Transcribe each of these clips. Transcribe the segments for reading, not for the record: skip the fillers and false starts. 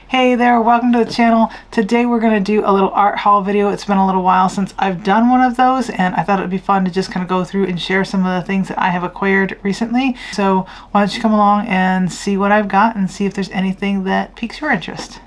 Hey there, welcome to the channel. Today we're going to do a little art haul video. It's been a little while since I've done one of those, and I thought it would be fun to just kind of go through and share some of the things that I have acquired recently. So why don't you come along and see what I've got and see if there's anything that piques your interest.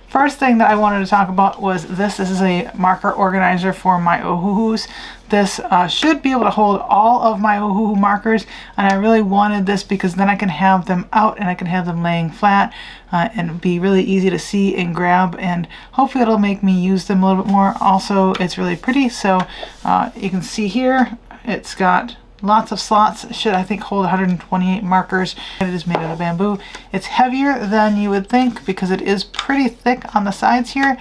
First thing that I wanted to talk about was this. This is a marker organizer for my Ohuhus. This should be able to hold all of my Ohuhu markers, and I really wanted this because then I can have them out and I can have them laying flat and be really easy to see and grab, and hopefully it'll make me use them a little bit more. Also, it's really pretty, so you can see here it's got lots of slots. It should, I think, hold 128 markers. It is made out of bamboo. It's heavier than you would think because it is pretty thick on the sides here.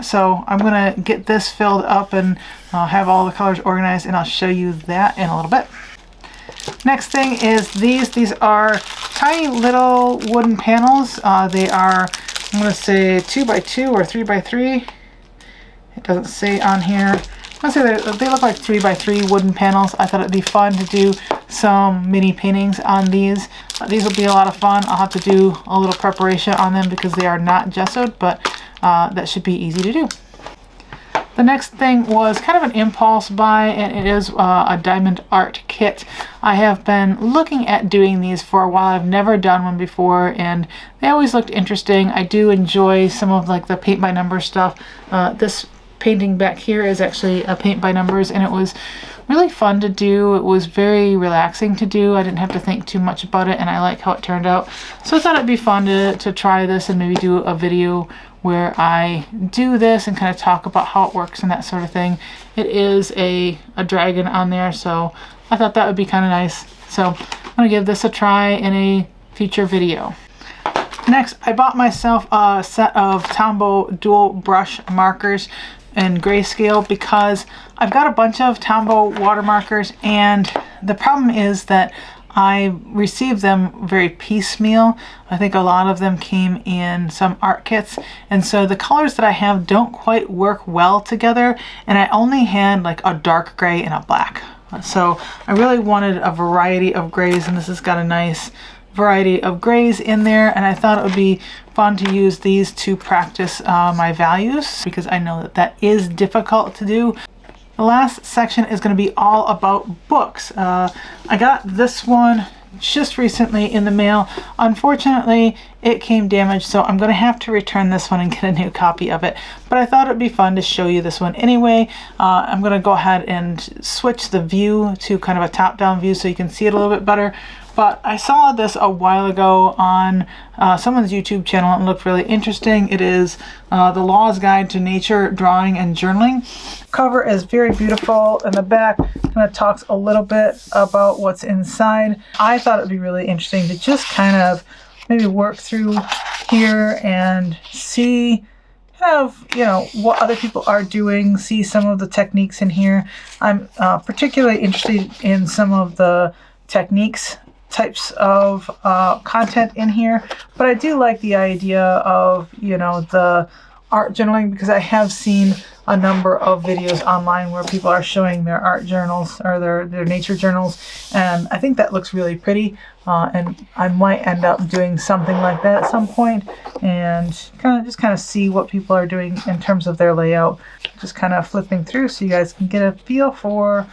So I'm gonna get this filled up and have all the colors organized, and I'll show you that in a little bit. Next thing is these. These are tiny little wooden panels. They are, I'm gonna say 2x2 or 3x3. It doesn't say on here. I'd say they look like 3x3 wooden panels. I thought it'd be fun to do some mini paintings on these. These will be a lot of fun. I'll have to do a little preparation on them because they are not gessoed, but that should be easy to do. The next thing was kind of an impulse buy, and it is a diamond art kit. I have been looking at doing these for a while. I've never done one before, and they always looked interesting. I do enjoy some of like the paint by number stuff. This painting back here is actually a paint by numbers, and it was really fun to do. It was very relaxing to do. I didn't have to think too much about it, and I like how it turned out. So I thought it'd be fun to try this and maybe do a video where I do this and kind of talk about how it works and that sort of thing. It is a dragon on there, so I thought that would be kind of nice. So I'm gonna give this a try in a future video. Next, I bought myself a set of Tombow dual brush markers in grayscale because I've got a bunch of Tombow water markers, and the problem is that I received them very piecemeal. I think a lot of them came in some art kits, and so the colors that I have don't quite work well together, and I only had like a dark gray and a black. So I really wanted a variety of grays, and this has got a nice variety of grays in there, and I thought it would be fun to use these to practice my values because I know that that is difficult to do. The last section is going to be all about books. I got this one just recently in the mail. Unfortunately, it came damaged, so I'm going to have to return this one and get a new copy of it. But I thought it'd be fun to show you this one anyway. I'm going to go ahead and switch the view to kind of a top-down view so you can see it a little bit better. But I saw this a while ago on someone's YouTube channel and it looked really interesting. It is The Law's Guide to Nature, Drawing, and Journaling. Cover is very beautiful, and the back kind of talks a little bit about what's inside. I thought it would be really interesting to just kind of maybe work through here and see kind of, you know, what other people are doing, see some of the techniques in here. I'm particularly interested in some of the techniques types of content in here, but I do like the idea of, you know, the art journaling because I have seen a number of videos online where people are showing their art journals or their nature journals, and I think that looks really pretty, and I might end up doing something like that at some point and kind of see what people are doing in terms of their layout. Just kind of flipping through so you guys can get a feel for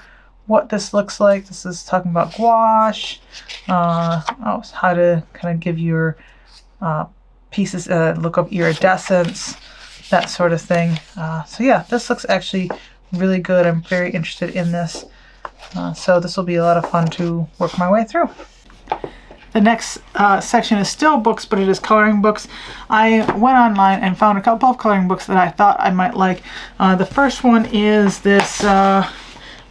what this looks like. This is talking about gouache, how to kind of give your pieces, look up iridescence, that sort of thing. So yeah, this looks actually really good. I'm very interested in this. So this will be a lot of fun to work my way through. The next section is still books, but it is coloring books. I went online and found a couple of coloring books that I thought I might like. The first one is this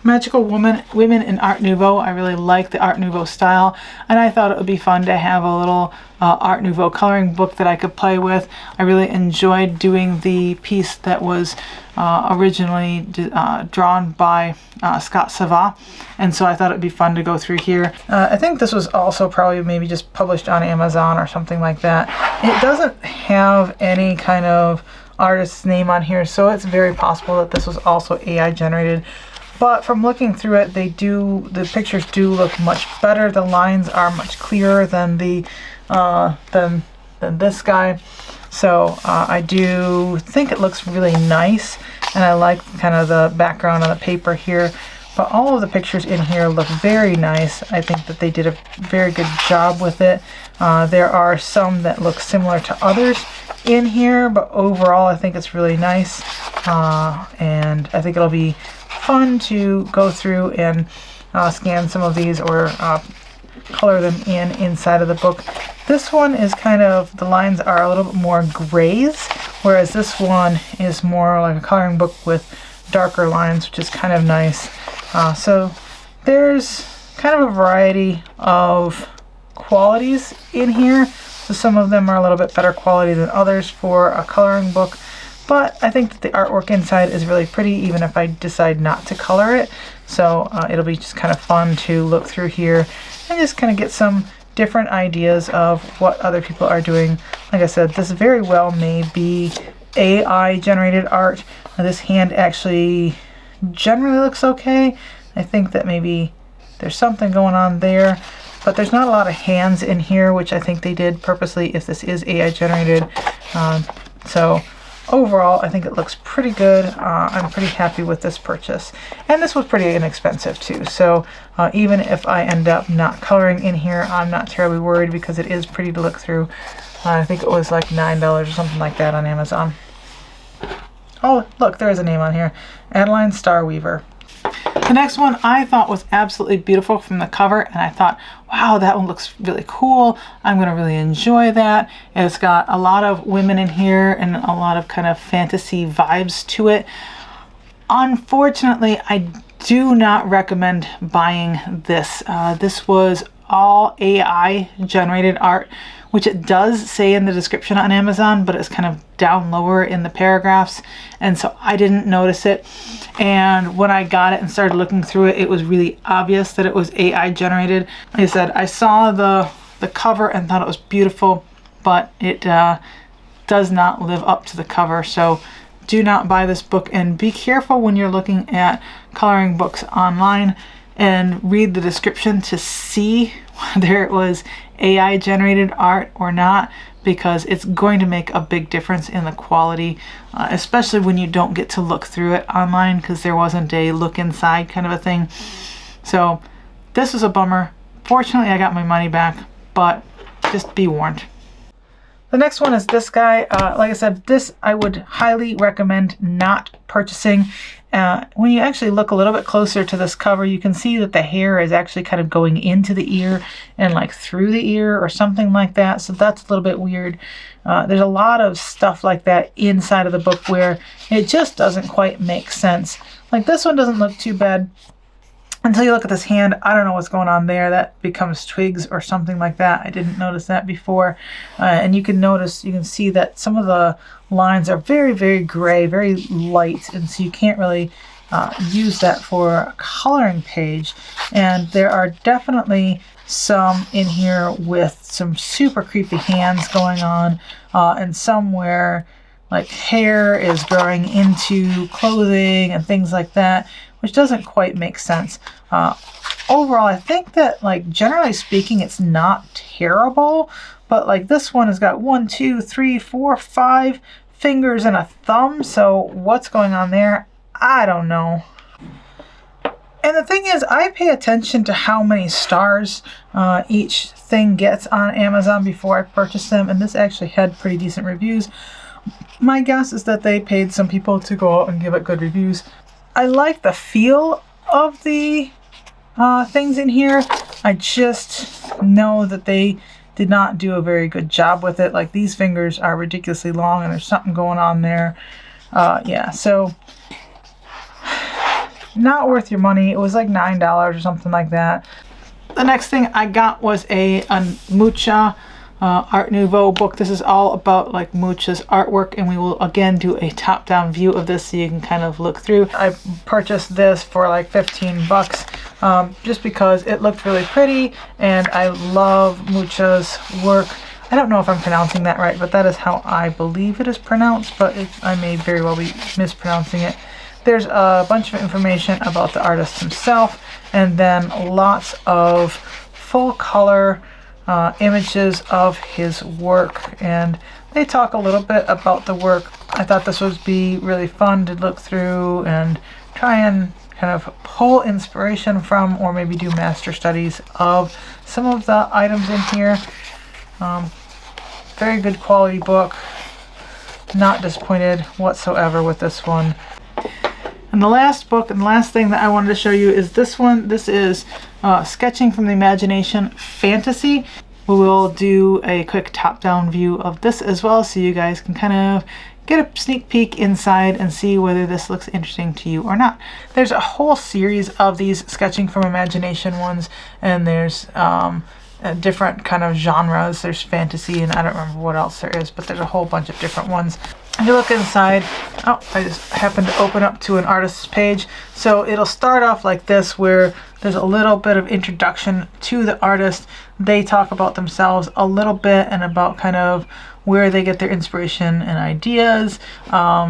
Magical Women in Art Nouveau. I really like the Art Nouveau style, and I thought it would be fun to have a little Art Nouveau coloring book that I could play with. I really enjoyed doing the piece that was originally drawn by Scott Sava, and so I thought it'd be fun to go through here. I think this was also probably maybe just published on Amazon or something like that. It doesn't have any kind of artist's name on here, so it's very possible that this was also AI generated. But from looking through it, the pictures do look much better. The lines are much clearer than the than this guy. So I do think it looks really nice, and I like kind of the background on the paper here. But all of the pictures in here look very nice. I think that they did a very good job with it. There are some that look similar to others in here, but overall I think it's really nice. And I think it'll be fun to go through and scan some of these or color them inside of the book. This one is kind of, the lines are a little bit more grays, whereas this one is more like a coloring book with darker lines, which is kind of nice. So there's kind of a variety of qualities in here. So some of them are a little bit better quality than others for a coloring book. But I think that the artwork inside is really pretty, even if I decide not to color it. So it'll be just kind of fun to look through here and just kind of get some different ideas of what other people are doing. Like I said, this very well may be AI generated art. This hand actually generally looks okay. I think that maybe there's something going on there, but there's not a lot of hands in here, which I think they did purposely if this is AI generated. So overall, I think it looks pretty good. I'm pretty happy with this purchase. And this was pretty inexpensive too. So even if I end up not coloring in here, I'm not terribly worried because it is pretty to look through. I think it was like $9 or something like that on Amazon. Oh, look, there is a name on here. Adeline Starweaver. The next one I thought was absolutely beautiful from the cover, and I thought, wow, that one looks really cool. I'm going to really enjoy that. It's got a lot of women in here and a lot of kind of fantasy vibes to it. Unfortunately, I do not recommend buying this. This was all AI generated art, which it does say in the description on Amazon, but it's kind of down lower in the paragraphs, and so I didn't notice it. And when I got it and started looking through it, it was really obvious that it was AI generated. Like I said, I saw the cover and thought it was beautiful, but it does not live up to the cover. So do not buy this book, and be careful when you're looking at coloring books online and read the description to see whether it was AI generated art or not, because it's going to make a big difference in the quality, especially when you don't get to look through it online, because there wasn't a look inside kind of a thing. So this was a bummer. Fortunately, I got my money back, but just be warned. The next one is this guy. Like I said, this I would highly recommend not purchasing. When you actually look a little bit closer to this cover, you can see that the hair is actually kind of going into the ear and like through the ear or something like that. So that's a little bit weird. There's a lot of stuff like that inside of the book where it just doesn't quite make sense. Like this one doesn't look too bad until you look at this hand. I don't know what's going on there. That becomes twigs or something like that. I didn't notice that before. And you can see that some of the lines are very, very gray, very light, and so you can't really use that for a coloring page. And there are definitely some in here with some super creepy hands going on, and somewhere like hair is growing into clothing and things like that, which doesn't quite make sense. Overall, I think that, like, generally speaking, it's not terrible, but like this one has got 1, 2, 3, 4, 5 fingers and a thumb, so what's going on there? I don't know. And the thing is, I pay attention to how many stars each thing gets on Amazon before I purchase them, and this actually had pretty decent reviews. My guess is that they paid some people to go out and give it good reviews. I like the feel of the things in here. I just know that they did not do a very good job with it. Like, these fingers are ridiculously long and there's something going on there. Yeah, so not worth your money. It was like $9 or something like that. The next thing I got was a Mucha Art Nouveau book. This is all about like Mucha's artwork, and we will again do a top-down view of this so you can kind of look through. I purchased this for like 15 bucks just because it looked really pretty, and I love Mucha's work. I don't know if I'm pronouncing that right, but that is how I believe it is pronounced, but I may very well be mispronouncing it. There's a bunch of information about the artist himself, and then lots of full color images of his work, and they talk a little bit about the work. I thought this would be really fun to look through and try and kind of pull inspiration from, or maybe do master studies of some of the items in here. Very good quality book. Not disappointed whatsoever with this one. And the last book and the last thing that I wanted to show you is this one. This is Sketching from the Imagination Fantasy. We will do a quick top-down view of this as well, so you guys can kind of get a sneak peek inside and see whether this looks interesting to you or not. There's a whole series of these Sketching from Imagination ones, and there's different kind of genres. There's fantasy, and I don't remember what else there is, but there's a whole bunch of different ones. If you look inside, oh, I just happened to open up to an artist's page. So it'll start off like this, where there's a little bit of introduction to the artist. They talk about themselves a little bit and about kind of where they get their inspiration and ideas,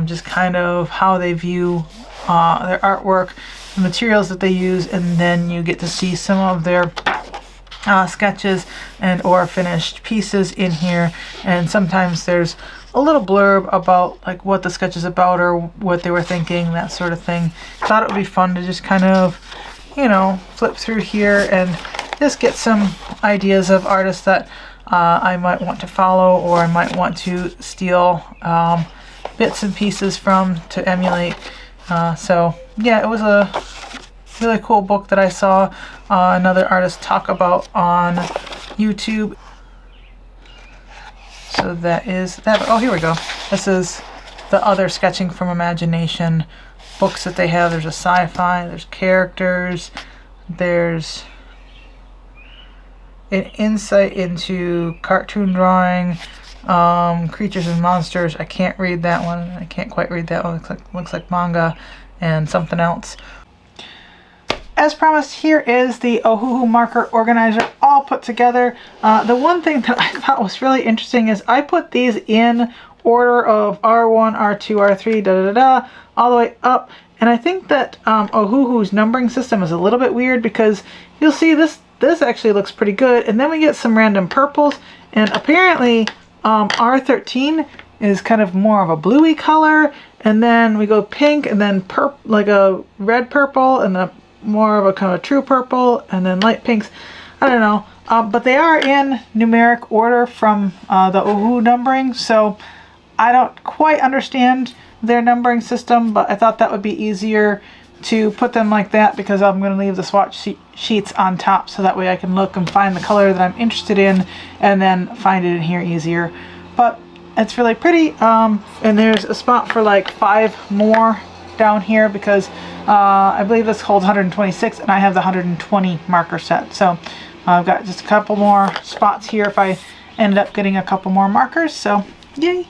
just kind of how they view their artwork, the materials that they use, and then you get to see some of their sketches and or finished pieces in here. And sometimes there's a little blurb about like what the sketch is about or what they were thinking, that sort of thing. Thought it would be fun to just kind of, you know, flip through here and just get some ideas of artists that I might want to follow, or I might want to steal bits and pieces from to emulate. So yeah, it was a really cool book that I saw another artist talk about on YouTube. So that is that. Oh, here we go. This is the other Sketching from Imagination books that they have. There's a sci-fi, there's characters, there's an insight into cartoon drawing, creatures and monsters. I can't read that one. I can't quite read that one. Looks like manga, and something else. As promised, here is the Ohuhu marker organizer all put together. The one thing that I thought was really interesting is I put these in order of R1, R2, R3, da-da-da-da, all the way up. And I think that Ohuhu's numbering system is a little bit weird, because you'll see this actually looks pretty good. And then we get some random purples. And apparently R13 is kind of more of a bluey color. And then we go pink, and then like a red purple, and a more of a kind of true purple, and then light pinks. I don't know, but they are in numeric order from the Ohuhu numbering, so I don't quite understand their numbering system, but I thought that would be easier to put them like that, because I'm going to leave the swatch sheets on top, so that way I can look and find the color that I'm interested in and then find it in here easier. But it's really pretty, and there's a spot for like 5 more down here, because I believe this holds 126 and I have the 120 marker set. So I've got just a couple more spots here if I ended up getting a couple more markers. So yay!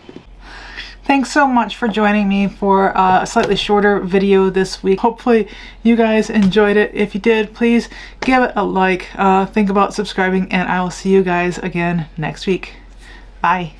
Thanks so much for joining me for a slightly shorter video this week. Hopefully you guys enjoyed it. If you did, please give it a like, think about subscribing, and I will see you guys again next week. Bye!